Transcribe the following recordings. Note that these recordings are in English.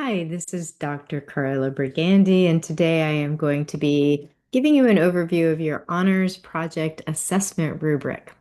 Hi, this is Dr. Carla Brigandi, and today I am going to be giving you an overview of your honors project assessment rubric.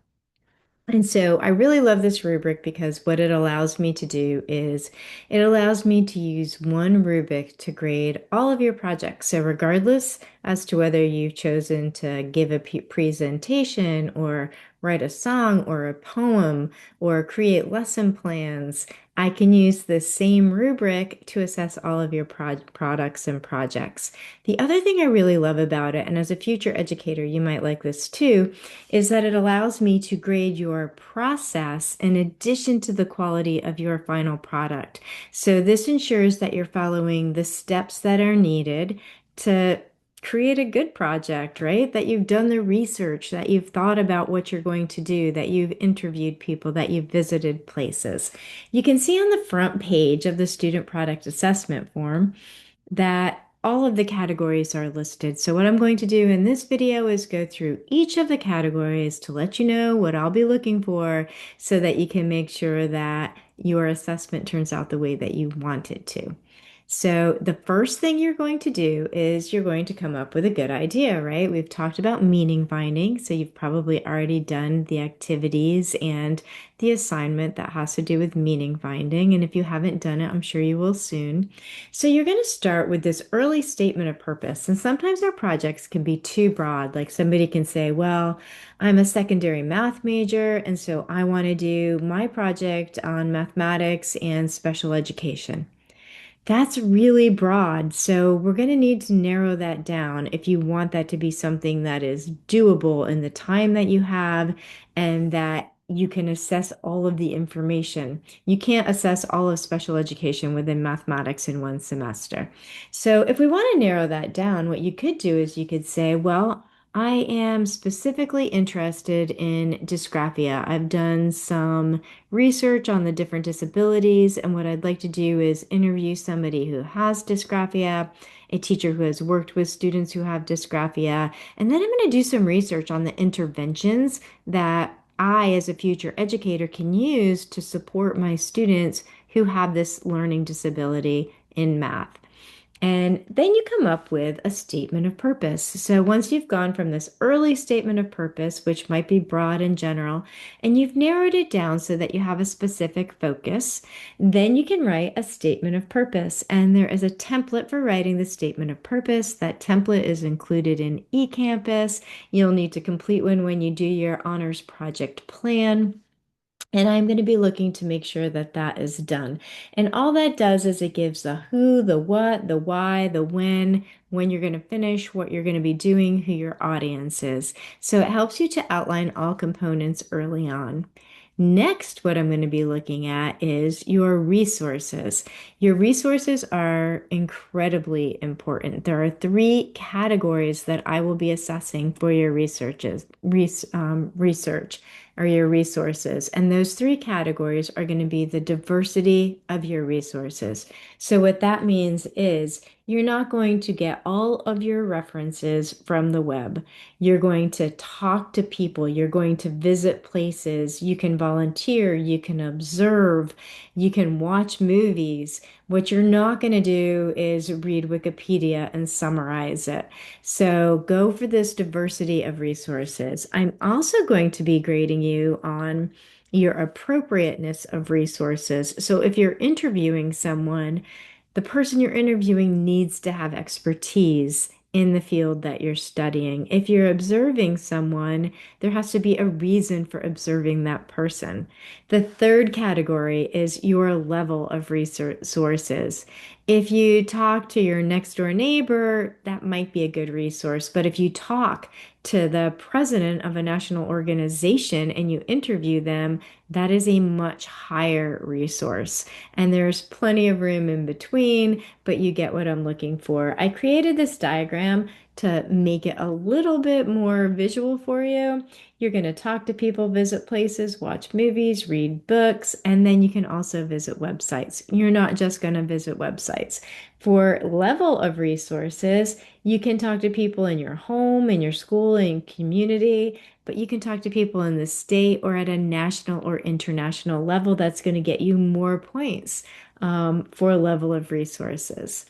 And so I really love this rubric because what it allows me to do is it allows me to use one rubric to grade all of your projects. So regardless as to whether you've chosen to give a presentation or write a song or a poem or create lesson plans, I can use the same rubric to assess all of your products and projects. The other thing I really love about it, and as a future educator, you might like this too, is that it allows me to grade your process in addition to the quality of your final product. So this ensures that you're following the steps that are needed to create a good project, right? That you've done the research, that you've thought about what you're going to do, that you've interviewed people, that you've visited places. You can see on the front page of the student product assessment form that all of the categories are listed. So what I'm going to do in this video is go through each of the categories to let you know what I'll be looking for so that you can make sure that your assessment turns out the way that you want it to. So the first thing you're going to do is you're going to come up with a good idea, right? We've talked about meaning finding, so you've probably already done the activities and the assignment that has to do with meaning finding. And if you haven't done it, I'm sure you will soon. So you're going to start with this early statement of purpose. And sometimes our projects can be too broad. Like somebody can say, well, I'm a secondary math major, and so I want to do my project on mathematics and special education. That's really broad. So we're going to need to narrow that down if you want that to be something that is doable in the time that you have and that you can assess all of the information. You can't assess all of special education within mathematics in one semester. So if we want to narrow that down, what you could do is you could say, well, I am specifically interested in dysgraphia. I've done some research on the different disabilities, and what I'd like to do is interview somebody who has dysgraphia, a teacher who has worked with students who have dysgraphia, and then I'm going to do some research on the interventions that I, as a future educator, can use to support my students who have this learning disability in math. And then you come up with a statement of purpose. So once you've gone from this early statement of purpose, which might be broad and general, and you've narrowed it down so that you have a specific focus, then you can write a statement of purpose. And there is a template for writing the statement of purpose. That template is included in eCampus. You'll need to complete one when you do your honors project plan. And I'm going to be looking to make sure that that is done. And all that does is it gives the who, the what, the why, the when you're going to finish, what you're going to be doing, who your audience is. So it helps you to outline all components early on. Next, what I'm going to be looking at is your resources. Your resources are incredibly important. There are three categories that I will be assessing for your research or your resources. And those three categories are going to be the diversity of your resources. So what that means is you're not going to get all of your references from the web. You're going to talk to people. You're going to visit places. You can volunteer. You can observe. You can watch movies. What you're not going to do is read Wikipedia and summarize it. So go for this diversity of resources. I'm also going to be grading you on your appropriateness of resources. So if you're interviewing someone, the person you're interviewing needs to have expertise in the field that you're studying. If you're observing someone, there has to be a reason for observing that person. The third category is your level of resources. If you talk to your next door neighbor, that might be a good resource. But if you talk to the president of a national organization and you interview them, that is a much higher resource. And there's plenty of room in between, but you get what I'm looking for. I created this diagram to make it a little bit more visual for you. You're going to talk to people, visit places, watch movies, read books, and then you can also visit websites. You're not just going to visit websites. For level of resources, you can talk to people in your home, in your school, in community, but you can talk to people in the state or at a national or international level. That's going to get you more points. for a level of resources.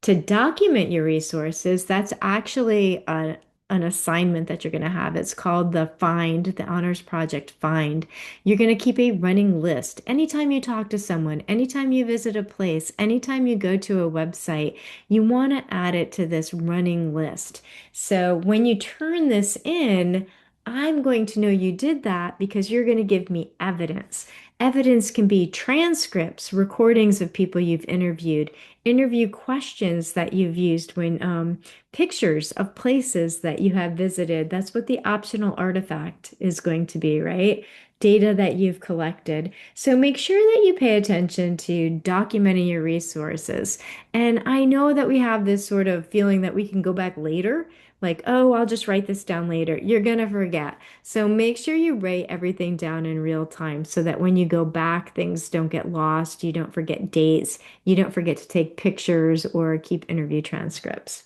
To document your resources, that's actually an assignment that you're going to have. It's called the Find, the Honors Project Find. You're going to keep a running list. Anytime you talk to someone, anytime you visit a place, anytime you go to a website, you want to add it to this running list. So when you turn this in, I'm going to know you did that because you're going to give me evidence. Evidence can be transcripts, recordings of people you've interviewed, interview questions that you've used when pictures of places that you have visited. That's what the optional artifact is going to be, right? Data that you've collected. So make sure that you pay attention to documenting your resources. And I know that we have this sort of feeling that we can go back later, like, oh, I'll just write this down later. You're gonna forget. So make sure you write everything down in real time so that when you go back, things don't get lost. You don't forget dates. You don't forget to take pictures or keep interview transcripts.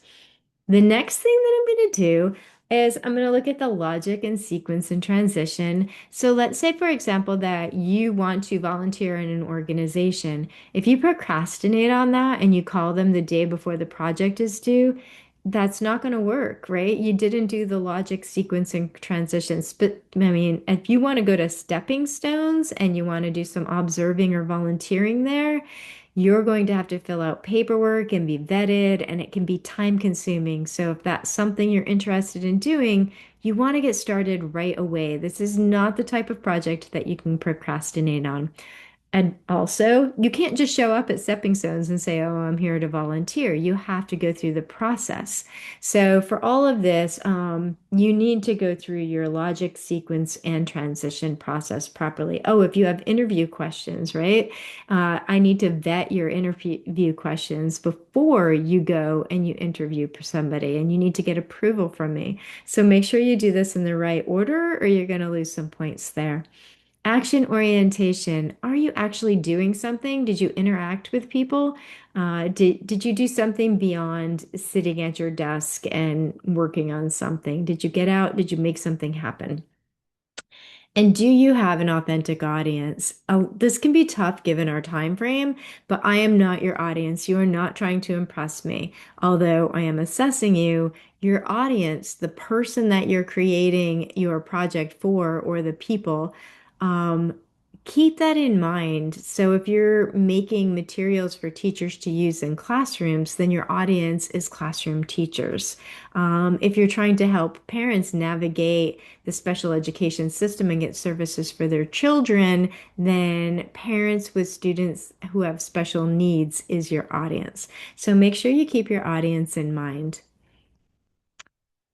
The next thing that I'm going to do is I'm going to look at the logic and sequence and transition. So let's say, for example, that you want to volunteer in an organization. If you procrastinate on that and you call them the day before the project is due, that's not going to work, right? You didn't do the logic, sequence, and transitions. But I mean, if you want to go to stepping stones and you want to do some observing or volunteering there, you're going to have to fill out paperwork and be vetted, and it can be time consuming. So, if that's something you're interested in doing, you want to get started right away. This is not the type of project that you can procrastinate on. And also, you can't just show up at stepping stones and say, oh, I'm here to volunteer. You have to go through the process. So, for all of this, you need to go through your logic, sequence, and transition process properly. Oh, if you have interview questions, right? I need to vet your interview questions before you go and you interview for somebody, and you need to get approval from me. So, make sure you do this in the right order, or you're going to lose some points there. Action orientation. Are you actually doing something? Did you interact with people? Did you do something beyond sitting at your desk and working on something? Did you get out? Did you make something happen? And do you have an authentic audience? Oh, this can be tough given our time frame, but I am not your audience. You are not trying to impress me. Although I am assessing you, your audience, the person that you're creating your project for, or the people, um, keep that in mind. So if you're making materials for teachers to use in classrooms, then your audience is classroom teachers. If you're trying to help parents navigate the special education system and get services for their children, then parents with students who have special needs is your audience. So make sure you keep your audience in mind.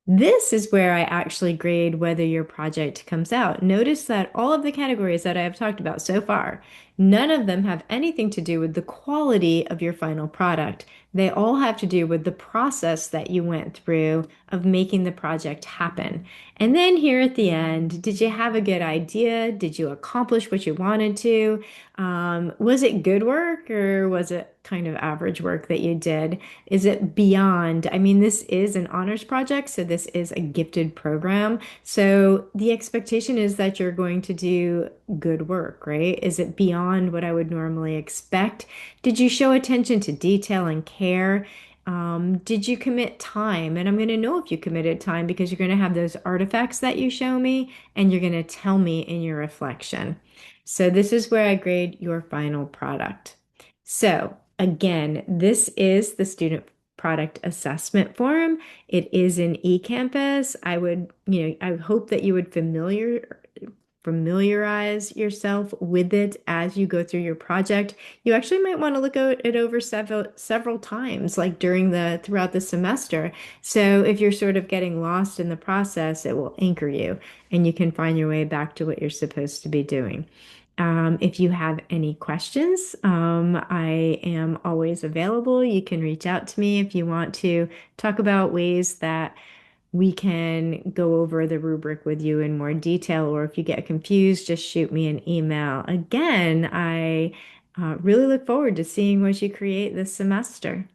This is where I actually grade whether your project comes out. Notice that all of the categories that I have talked about so far, none of them have anything to do with the quality of your final product. They all have to do with the process that you went through of making the project happen. And then here at the end, did you have a good idea? Did you accomplish what you wanted to? Was it good work or was it kind of average work that you did? Is it beyond? I mean, this is an honors project, so this is a gifted program. So the expectation is that you're going to do good work, right? Is it beyond what I would normally expect? Did you show attention to detail and care? Did you commit time? And I'm going to know if you committed time because you're going to have those artifacts that you show me and you're going to tell me in your reflection. So this is where I grade your final product. So again, this is the student product assessment form. It is in eCampus. I hope that you would familiarize yourself with it as you go through your project. You actually might want to look it over several times, like throughout the semester. So if you're sort of getting lost in the process, it will anchor you and you can find your way back to what you're supposed to be doing. If you have any questions, I am always available. You can reach out to me if you want to talk about ways that we can go over the rubric with you in more detail, or if you get confused, just shoot me an email. Again, I really look forward to seeing what you create this semester.